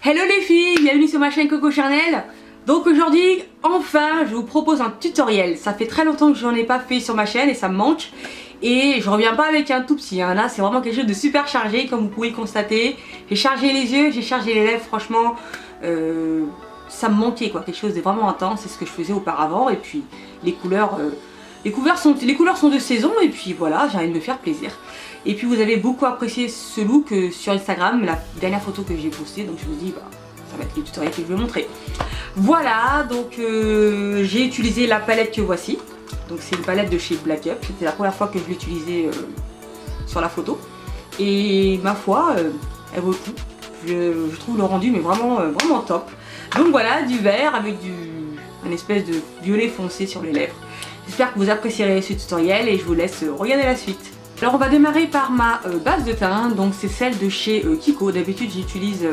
Hello les filles, bienvenue sur ma chaîne Coco Charnel. Donc aujourd'hui, enfin, je vous propose un tutoriel. Ça fait très longtemps que j'en ai pas fait sur ma chaîne et ça me manque. Et je reviens pas avec un tout petit, hein. Là c'est vraiment quelque chose de super chargé comme vous pouvez le constater. J'ai chargé les yeux, j'ai chargé les lèvres, franchement, ça me manquait quoi, quelque chose de vraiment intense, c'est ce que je faisais auparavant. Et puis les couleurs sont de saison et puis voilà, j'ai envie de me faire plaisir. Et puis vous avez beaucoup apprécié ce look sur Instagram, la dernière photo que j'ai postée, donc je me dis bah ça va être le tutoriel que je vais montrer. Voilà, donc j'ai utilisé la palette que voici. Donc c'est une palette de chez Black Up, c'était la première fois que je l'utilisais sur la photo. Et ma foi, elle vaut le coup. Je trouve le rendu mais vraiment, vraiment top. Donc voilà, du vert avec un espèce de violet foncé sur les lèvres. J'espère que vous apprécierez ce tutoriel et je vous laisse regarder la suite. Alors on va démarrer par ma base de teint, donc c'est celle de chez Kiko. D'habitude j'utilise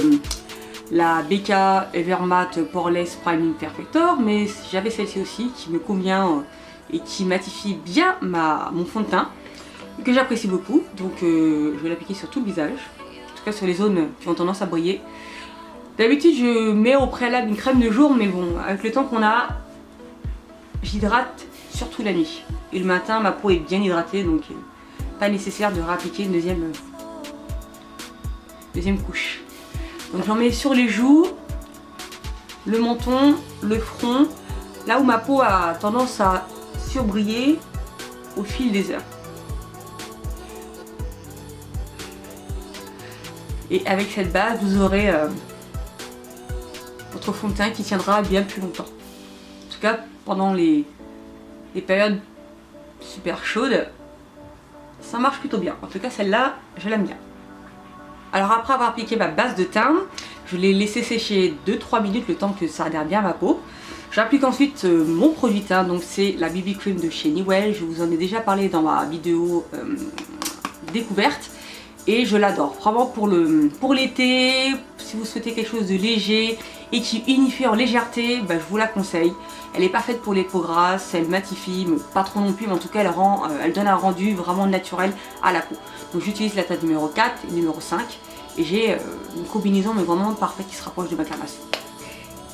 la BK Evermatte Poreless Priming Perfector, mais j'avais celle-ci aussi qui me convient et qui matifie bien mon fond de teint, que j'apprécie beaucoup. Donc je vais l'appliquer sur tout le visage, en tout cas sur les zones qui ont tendance à briller. D'habitude je mets au préalable une crème de jour, mais bon, avec le temps qu'on a, j'hydrate surtout la nuit. Et le matin ma peau est bien hydratée, donc pas nécessaire de réappliquer une deuxième couche. Donc j'en mets sur les joues, le menton, le front, là où ma peau a tendance à surbriller au fil des heures. Et avec cette base, vous aurez votre fond de teint qui tiendra bien plus longtemps. En tout cas, pendant les périodes super chaudes, ça marche plutôt bien. En tout cas, celle-là, je l'aime bien. Alors après avoir appliqué ma base de teint, je l'ai laissé sécher 2-3 minutes le temps que ça adhère bien à ma peau. J'applique ensuite mon produit teint, donc c'est la BB Cream de chez Newell. Je vous en ai déjà parlé dans ma vidéo découverte. Et je l'adore. Vraiment pour l'été, si vous souhaitez quelque chose de léger et qui unifie en légèreté, bah, je vous la conseille. Elle est parfaite pour les peaux grasses, elle matifie, mais pas trop non plus, mais en tout cas elle donne un rendu vraiment naturel à la peau. Donc j'utilise la teinte numéro 4 et numéro 5 et j'ai une combinaison mais vraiment parfaite qui se rapproche de ma carnation.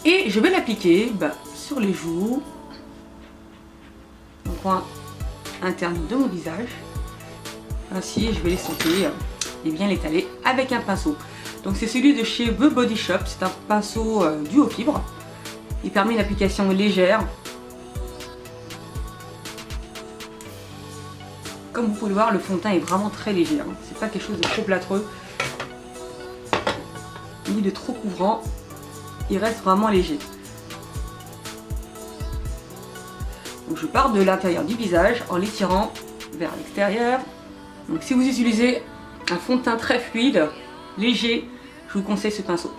Et je vais l'appliquer sur les joues, au coin interne de mon visage. Ainsi je vais les sauter et bien l'étaler avec un pinceau. Donc c'est celui de chez The Body Shop, c'est un pinceau duo fibre. Il permet une application légère. Comme vous pouvez le voir, le fond de teint est vraiment très léger. Hein. C'est pas quelque chose de trop plâtreux ni de trop couvrant. Il reste vraiment léger. Donc je pars de l'intérieur du visage en l'étirant vers l'extérieur. Donc si vous utilisez un fond de teint très fluide, léger, je vous conseille ce pinceau.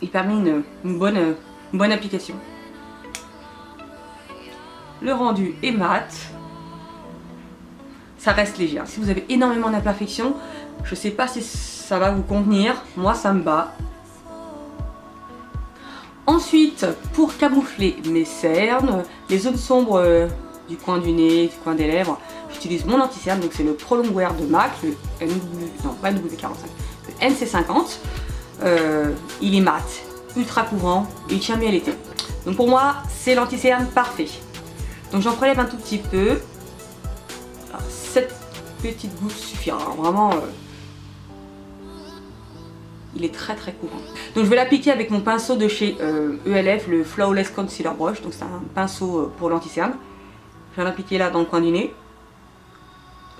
Il permet une bonne application. Le rendu est mat. Ça reste léger. Si vous avez énormément d'imperfections, je ne sais pas si ça va vous convenir. Moi, ça me bat. Ensuite, pour camoufler mes cernes, les zones sombres du coin du nez, du coin des lèvres, j'utilise mon anti-cerne. Donc c'est le Prolong Wear de MAC, le NC50. Il est mat, ultra couvrant, et il tient bien l'été. Donc pour moi, c'est l'anti-cerne parfait. Donc j'en prélève un tout petit peu. Alors, cette petite goutte suffira, vraiment. Il est très très couvrant. Donc je vais l'appliquer avec mon pinceau de chez ELF, le Flawless Concealer Brush. Donc c'est un pinceau pour l'anti-cerne. Je vais l'appliquer là dans le coin du nez,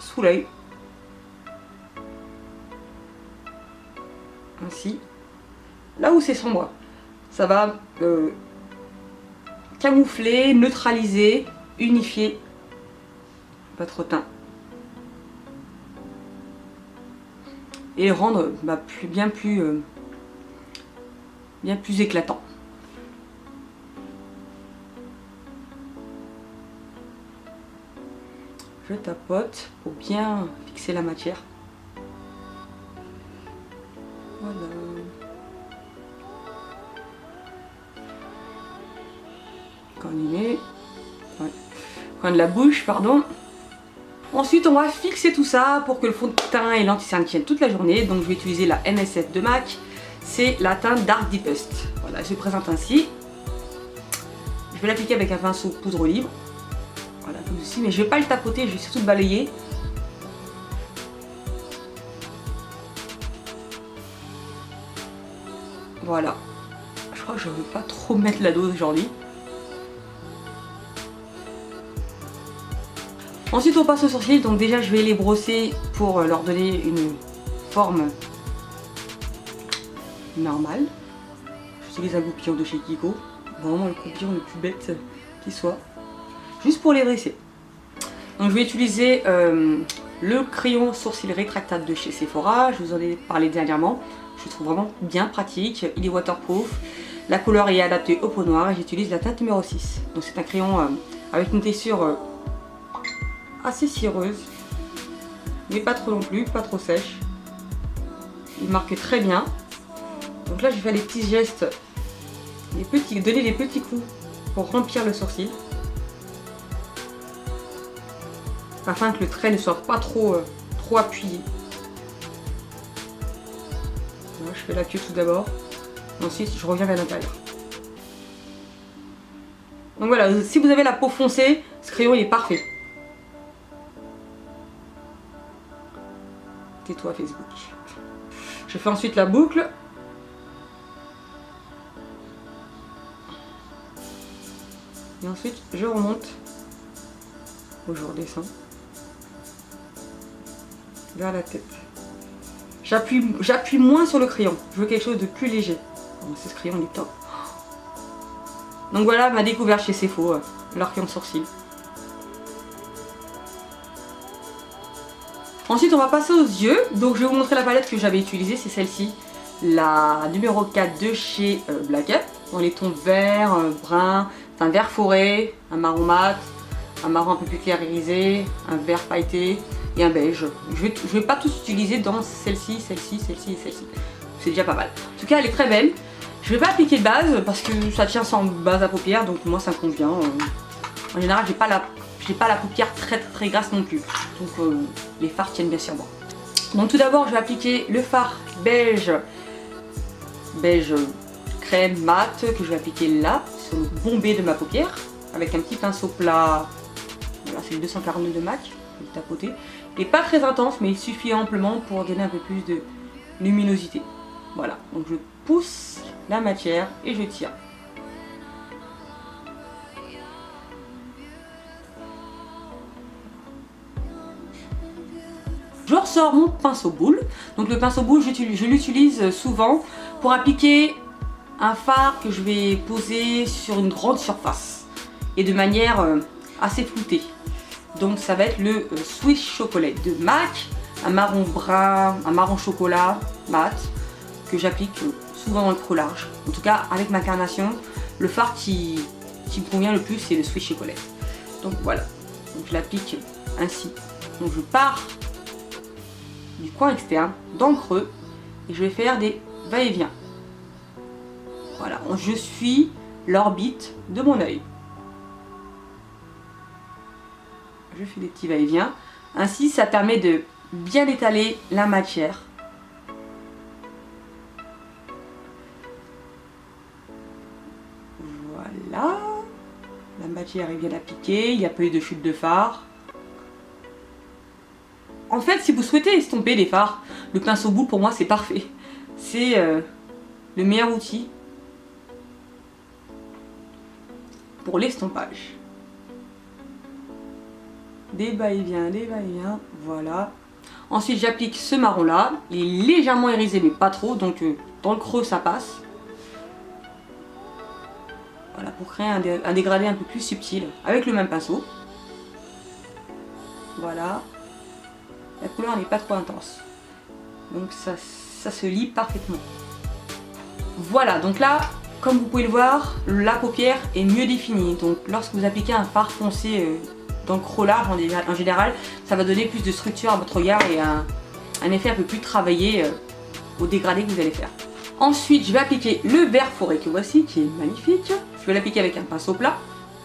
sous l'œil. Ainsi. Là où c'est sombre, ça va camoufler, neutraliser, unifier votre teint et le rendre bien plus éclatant. Je tapote pour bien fixer la matière. Voilà. Coin du nez, coin de la bouche, pardon. Ensuite on va fixer tout ça pour que le fond de teint et l'anti-cerne tiennent toute la journée. Donc je vais utiliser la MS7 de MAC. c'est la teinte Dark Deepest. Voilà, elle se présente ainsi. Je vais l'appliquer avec un pinceau poudre libre. Voilà, comme ceci, mais je ne vais pas le tapoter, je vais surtout le balayer. Voilà. Je crois que je ne vais pas trop mettre la dose aujourd'hui. Ensuite on passe aux sourcils, donc déjà je vais les brosser pour leur donner une forme normale. J'utilise un goupillon de chez Kiko, vraiment le goupillon le plus bête qui soit, juste pour les dresser. Donc je vais utiliser le crayon sourcil rétractable de chez Sephora, je vous en ai parlé dernièrement, je le trouve vraiment bien pratique, il est waterproof, la couleur est adaptée au peau noire et j'utilise la teinte numéro 6. Donc c'est un crayon avec une texture assez cireuse, mais pas trop non plus, pas trop sèche. Il marque très bien. Donc là je vais faire des petits gestes, donner des petits coups pour remplir le sourcil, afin que le trait ne soit pas trop appuyé. Voilà, je fais la queue tout d'abord, ensuite je reviens vers l'intérieur. Donc voilà, si vous avez la peau foncée, ce crayon il est parfait. Tais-toi Facebook. Je fais ensuite la boucle. Et ensuite je remonte. Ou je redescends. Vers la tête. J'appuie moins sur le crayon. Je veux quelque chose de plus léger. Bon, ce crayon il est top. Donc voilà ma découverte chez Sephora, leur crayon de sourcil. Ensuite on va passer aux yeux, donc je vais vous montrer la palette que j'avais utilisée, c'est celle-ci, la numéro 4 de chez Black Up, dans les tons vert, brun, c'est un vert forêt, un marron mat, un marron un peu plus clair irisé, un vert pailleté et un beige. Je vais pas tous utiliser dans celle-ci, celle-ci, celle-ci et celle-ci, c'est déjà pas mal. En tout cas elle est très belle, je vais pas appliquer de base parce que ça tient sans base à paupières, donc moi ça me convient. En général j'ai pas la paupière très grasse non plus, donc les fards tiennent bien sur moi. Donc tout d'abord je vais appliquer le fard beige crème mat que je vais appliquer là sur le bombé de ma paupière avec un petit pinceau plat. Voilà, c'est le 242 de MAC, je vais le tapoter. Il n'est pas très intense mais il suffit amplement pour donner un peu plus de luminosité. Voilà, donc je pousse la matière et je tire. Je ressors mon pinceau boule. Donc le pinceau boule, je l'utilise souvent pour appliquer un fard que je vais poser sur une grande surface et de manière assez floutée. Donc ça va être le Swiss Chocolate de MAC, un marron brun, un marron chocolat mat que j'applique souvent dans le creux large. En tout cas avec ma carnation, le fard qui me convient le plus c'est le Swiss Chocolate. Donc voilà, donc je l'applique ainsi. Donc je pars du coin externe, dans le creux, et je vais faire des va-et-vient. Voilà, je suis l'orbite de mon œil. Je fais des petits va-et-vient. Ainsi, ça permet de bien étaler la matière. Voilà. La matière est bien appliquée, il n'y a pas eu de chute de fard. En fait, si vous souhaitez estomper les fards, le pinceau boule pour moi c'est parfait. C'est le meilleur outil pour l'estompage. Des va-et-vient, voilà. Ensuite j'applique ce marron là, il est légèrement irisé mais pas trop, donc dans le creux ça passe. Voilà, pour créer un dégradé un peu plus subtil, avec le même pinceau. Voilà. La couleur n'est pas trop intense. Donc ça se lit parfaitement. Voilà, donc là, comme vous pouvez le voir, la paupière est mieux définie. Donc lorsque vous appliquez un fard foncé dans le creux large en général, ça va donner plus de structure à votre regard et un effet un peu plus travaillé au dégradé que vous allez faire. Ensuite, je vais appliquer le vert forêt que voici, qui est magnifique. Je vais l'appliquer avec un pinceau plat.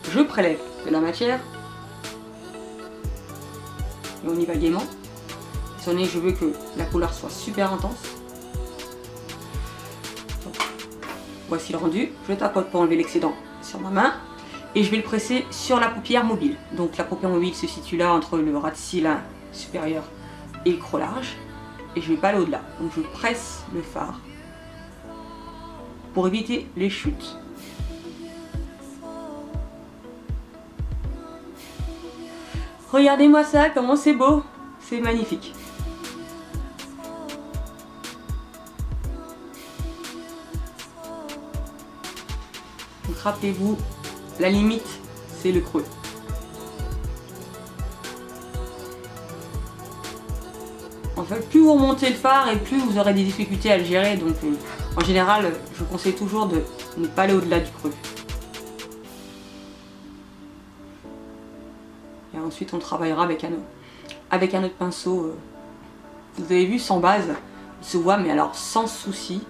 Je prélève de la matière. Et on y va gaiement. Je veux que la couleur soit super intense. Voici le rendu. Je tapote pour enlever l'excédent sur ma main. Et je vais le presser sur la paupière mobile. Donc la paupière mobile se situe là entre le ras de cils supérieur et le creux large. Et je ne vais pas aller au-delà. Donc je presse le fard pour éviter les chutes. Regardez-moi ça, comment c'est beau. C'est magnifique. Donc rappelez-vous, la limite, c'est le creux. En fait, plus vous remontez le fard et plus vous aurez des difficultés à le gérer. Donc, en général, je conseille toujours de ne pas aller au-delà du creux. Et ensuite, on travaillera avec un autre pinceau. Vous avez vu, sans base, il se voit, mais alors sans souci.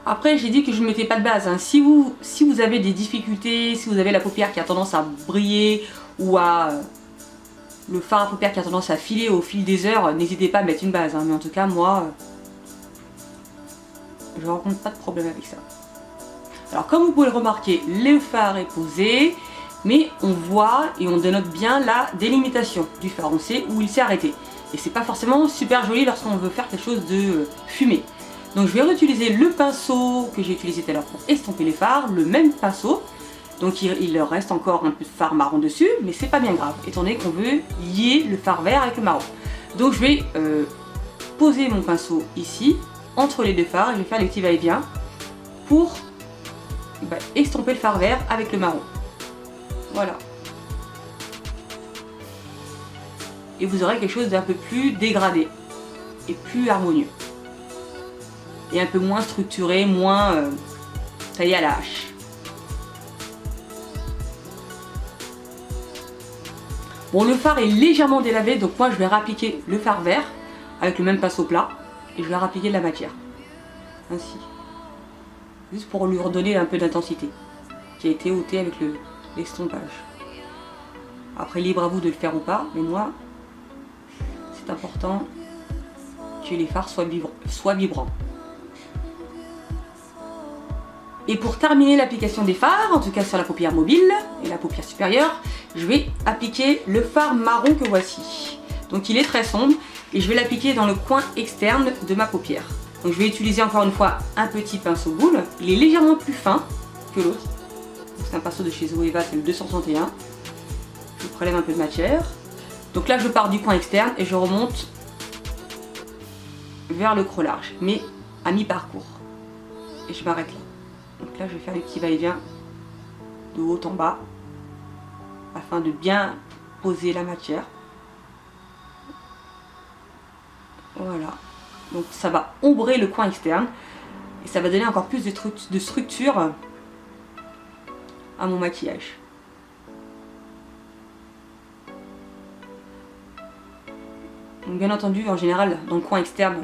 Après, j'ai dit que je ne mettais pas de base. Hein. Si vous avez des difficultés, si vous avez la paupière qui a tendance à briller ou le fard à paupière qui a tendance à filer au fil des heures, n'hésitez pas à mettre une base. Hein. Mais en tout cas, moi, je rencontre pas de problème avec ça. Alors, comme vous pouvez le remarquer, le fard est posé, mais on voit et on dénote bien la délimitation du fard. On sait où il s'est arrêté. Et c'est pas forcément super joli lorsqu'on veut faire quelque chose de fumé. Donc je vais réutiliser le pinceau que j'ai utilisé tout à l'heure pour estomper les fards, le même pinceau. Donc il leur reste encore un peu de fard marron dessus, mais c'est pas bien grave, étant donné qu'on veut lier le fard vert avec le marron. Donc je vais poser mon pinceau ici, entre les deux fards, et je vais faire les petits va-et-vient pour estomper le fard vert avec le marron. Voilà. Et vous aurez quelque chose d'un peu plus dégradé et plus harmonieux. Et un peu moins structuré, moins taillé à la hache. Bon, le fard est légèrement délavé, donc moi je vais réappliquer le fard vert avec le même pinceau plat et je vais réappliquer de la matière. Ainsi. Juste pour lui redonner un peu d'intensité qui a été ôté avec l'estompage. Après, libre à vous de le faire ou pas, mais moi, c'est important que les fards soient vibrants. Et pour terminer l'application des fards, en tout cas sur la paupière mobile et la paupière supérieure, je vais appliquer le fard marron que voici. Donc il est très sombre et je vais l'appliquer dans le coin externe de ma paupière. Donc je vais utiliser encore une fois un petit pinceau boule. Il est légèrement plus fin que l'autre. C'est un pinceau de chez Zoeva, c'est le 261. Je prélève un peu de matière. Donc là je pars du coin externe et je remonte vers le creux large, mais à mi-parcours. Et je m'arrête là. Donc là je vais faire des petits va-et-vient de haut en bas afin de bien poser la matière. Voilà. Donc ça va ombrer le coin externe et ça va donner encore plus de structure à mon maquillage. Donc bien entendu, en général, dans le coin externe,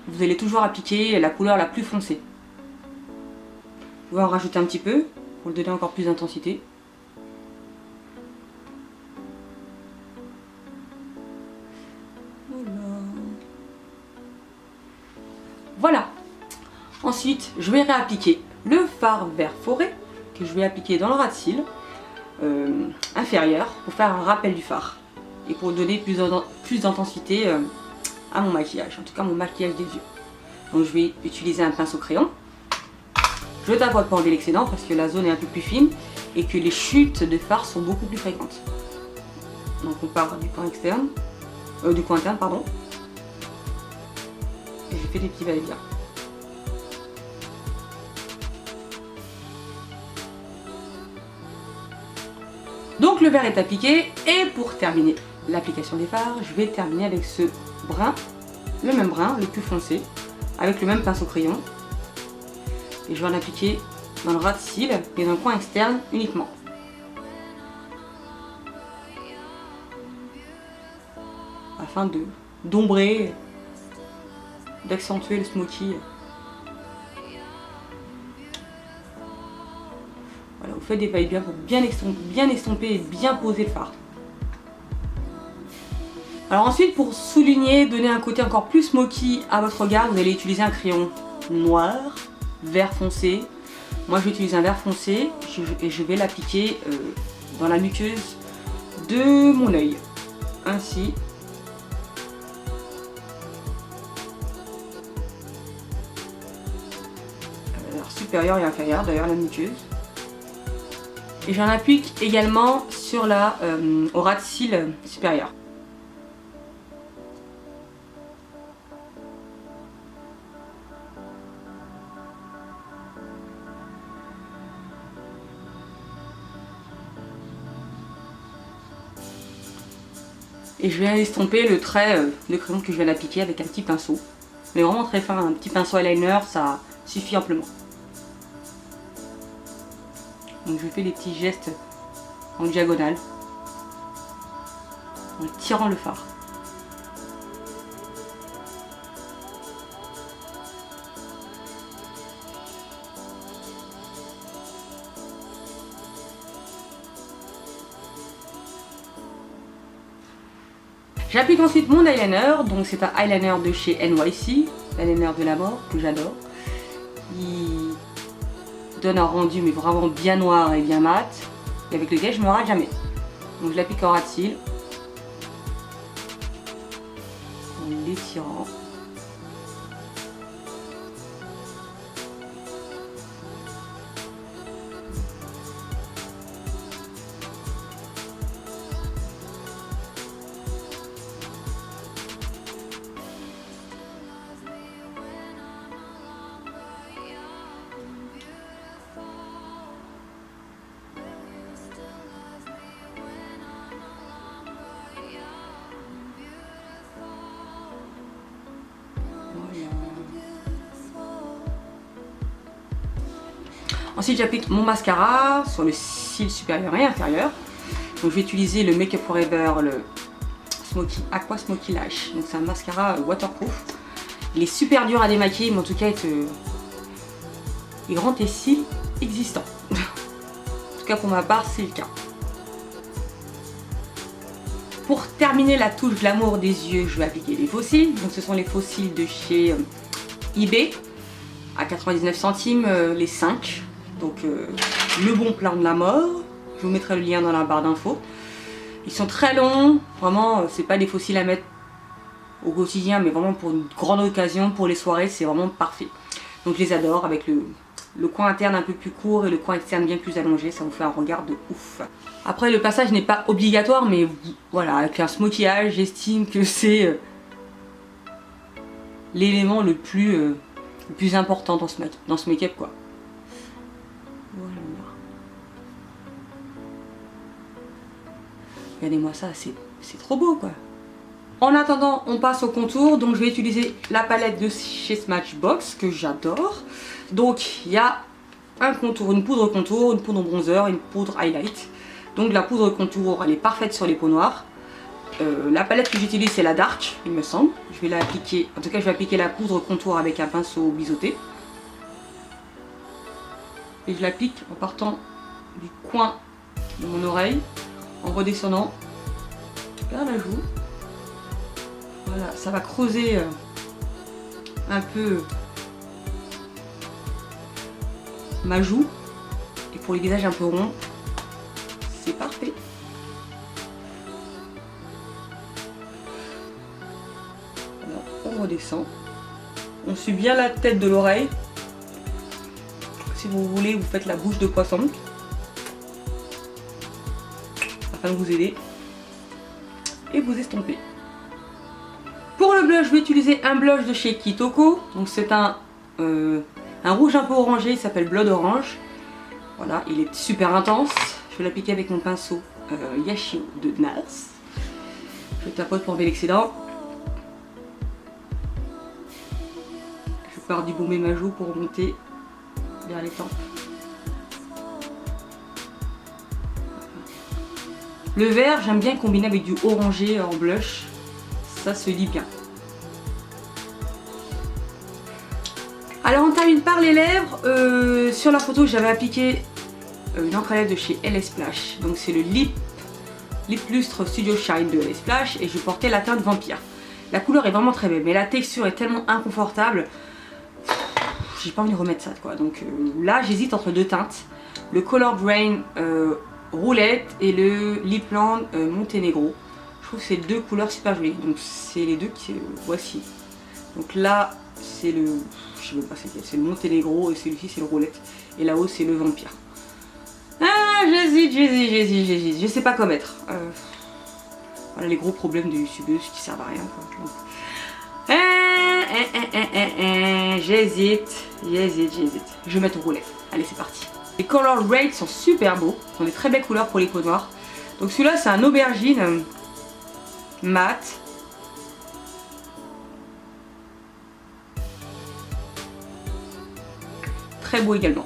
vous allez toujours appliquer la couleur la plus foncée. Vous pouvez en rajouter un petit peu pour lui donner encore plus d'intensité. Voilà. Ensuite, je vais réappliquer le fard vert forêt que je vais appliquer dans le ras de cils inférieur pour faire un rappel du fard et pour donner plus d'intensité à mon maquillage, en tout cas mon maquillage des yeux. Donc je vais utiliser un pinceau crayon. Je tapote pour enlever l'excédent parce que la zone est un peu plus fine et que les chutes de fard sont beaucoup plus fréquentes. Donc on part du coin externe, du coin interne pardon. Et je fais des petits va-et-vient. Donc le vert est appliqué et pour terminer l'application des fards, je vais terminer avec ce brun, le même brun, le plus foncé, avec le même pinceau crayon. Et je vais en appliquer dans le ras de cils et dans le coin externe uniquement. Afin d'ombrer, d'accentuer le smoky. Voilà, vous faites des va-et-vient pour bien estomper et bien poser le fard. Alors ensuite, pour souligner, donner un côté encore plus smoky à votre regard, vous allez utiliser un crayon noir, vert foncé. Moi je vais utiliser un vert foncé et je vais l'appliquer dans la muqueuse de mon œil. Ainsi. Alors, supérieur et inférieur, d'ailleurs la muqueuse. Et j'en applique également sur la au ras de cils supérieur. Et je vais estomper le trait de crayon que je viens d'appliquer avec un petit pinceau. Mais vraiment très fin, un petit pinceau eyeliner, ça suffit amplement. Donc je fais des petits gestes en diagonale, en tirant le fard. J'applique ensuite mon eyeliner, donc c'est un eyeliner de chez NYC, l'eyeliner de la mort, que j'adore. Il donne un rendu mais vraiment bien noir et bien mat, et avec lequel je me rate jamais. Donc je l'applique en ras de cils, en l'étirant. Ensuite j'applique mon mascara sur le cil supérieur et inférieur. Donc je vais utiliser le Make Up Forever, le Aqua Smoky Lash. Donc c'est un mascara waterproof. Il est super dur à démaquiller, mais en tout cas il rend tes cils existants. En tout cas pour ma part c'est le cas. Pour terminer la touche glamour des yeux, je vais appliquer les faux cils. Donc ce sont les faux cils de chez eBay à 99 centimes les 5. Donc le bon plan de la mort. Je vous mettrai le lien dans la barre d'infos. Ils sont très longs, vraiment c'est pas des faux cils à mettre au quotidien, mais vraiment pour une grande occasion, pour les soirées, c'est vraiment parfait. Donc je les adore avec le coin interne un peu plus court et le coin externe bien plus allongé, ça vous fait un regard de ouf. Après le passage n'est pas obligatoire, mais voilà, avec un smoky eye, j'estime que c'est l'élément le plus important dans ce make-up quoi. Voilà. Regardez-moi ça, c'est trop beau quoi. En attendant, on passe au contour. Donc je vais utiliser la palette de chez Smashbox que j'adore. Donc il y a un contour, une poudre contour, une poudre bronzer, une poudre highlight. Donc la poudre contour, elle est parfaite sur les peaux noires. La palette que j'utilise c'est la Dark, il me semble. Je vais l'appliquer, en tout cas je vais appliquer la poudre contour avec un pinceau biseauté. Et je l'applique en partant du coin de mon oreille, en redescendant vers la joue. Voilà, ça va creuser un peu ma joue. Et pour les visages un peu ronds, c'est parfait. Alors, on redescend. On suit bien la tête de l'oreille. Si vous voulez, vous faites la bouche de poisson afin de vous aider et vous estomper. Pour le blush, je vais utiliser un blush de chez Kitoko. Donc c'est un rouge un peu orangé, il s'appelle Blood Orange. Voilà, il est super intense. Je vais l'appliquer avec mon pinceau Yashio de NARS. Je tapote pour enlever l'excédent. Je pars débaumer ma joue pour remonter vers les tempes. Le vert, j'aime bien combiner avec du orangé en blush. Ça se lit bien. Alors on termine par les lèvres. Sur la photo, j'avais appliqué une encre à lèvres de chez LS Splash. Donc c'est le Lip Lustre Studio Shine de LS Splash. Et je portais la teinte Vampire. La couleur est vraiment très belle, mais la texture est tellement inconfortable. j'ai pas envie de remettre ça quoi. Donc là j'hésite entre deux teintes, le Color Brain Roulette et le Lipland Monténégro. Je trouve que c'est deux couleurs super jolies, donc c'est les deux qui voici. Donc là c'est le, je sais même pas c'est le Monténégro et celui-ci c'est le Roulette et là-haut c'est le Vampire. Ah j'hésite, je sais pas quoi mettre. Voilà les gros problèmes de youtubeuses qui servent à rien quoi. J'hésite. Je vais mettre Roulette. Allez c'est parti. Les Color Rate sont super beaux, ce sont des très belles couleurs pour les peaux noires. Donc celui-là c'est un aubergine mat. Très beau également.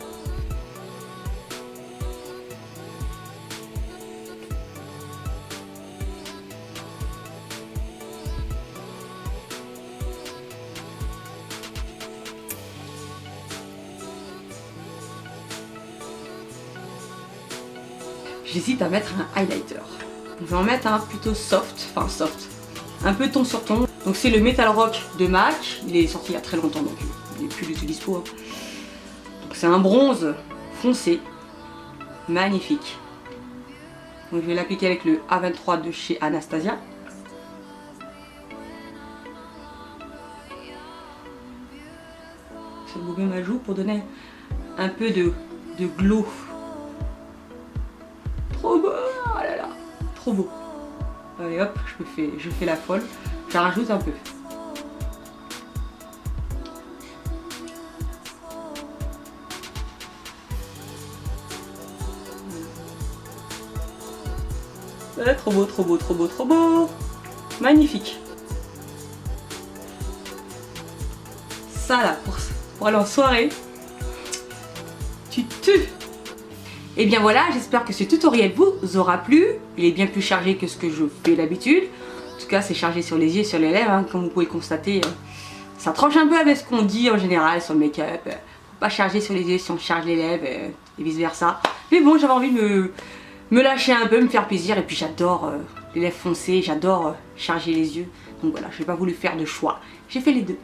J'hésite à mettre un highlighter. Je vais en mettre un plutôt soft, un peu ton sur ton. Donc c'est le Metal Rock de MAC, il est sorti il y a très longtemps donc il n'est plus du tout dispo. Donc c'est un bronze foncé, magnifique. Donc je vais l'appliquer avec le A23 de chez Anastasia. Je vais bouger ma joue pour donner un peu de glow. Trop beau, oh là là, trop beau. Allez hop, je fais la folle. Je rajoute un peu. Trop beau, trop beau, trop beau, trop beau. Magnifique. Ça là, pour aller en soirée, tu tues. Et bien voilà, j'espère que ce tutoriel vous aura plu. Il est bien plus chargé que ce que je fais d'habitude. En tout cas, c'est chargé sur les yeux et sur les lèvres, hein, comme vous pouvez le constater. Ça tranche un peu avec ce qu'on dit en général sur le make-up. Faut pas charger sur les yeux si on charge les lèvres et vice versa. Mais bon, j'avais envie de me lâcher un peu, me faire plaisir. Et puis j'adore les lèvres foncées, j'adore charger les yeux. Donc voilà, je n'ai pas voulu faire de choix. J'ai fait les deux.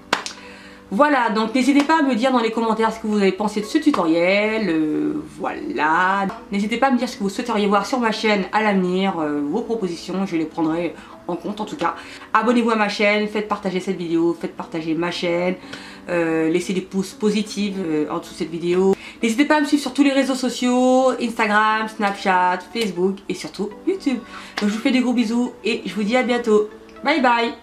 Voilà, donc n'hésitez pas à me dire dans les commentaires ce que vous avez pensé de ce tutoriel, voilà. N'hésitez pas à me dire ce que vous souhaiteriez voir sur ma chaîne à l'avenir, vos propositions, je les prendrai en compte en tout cas. Abonnez-vous à ma chaîne, faites partager cette vidéo, faites partager ma chaîne, laissez des pouces positifs en dessous de cette vidéo. N'hésitez pas à me suivre sur tous les réseaux sociaux, Instagram, Snapchat, Facebook et surtout YouTube. Donc je vous fais des gros bisous et je vous dis à bientôt. Bye bye.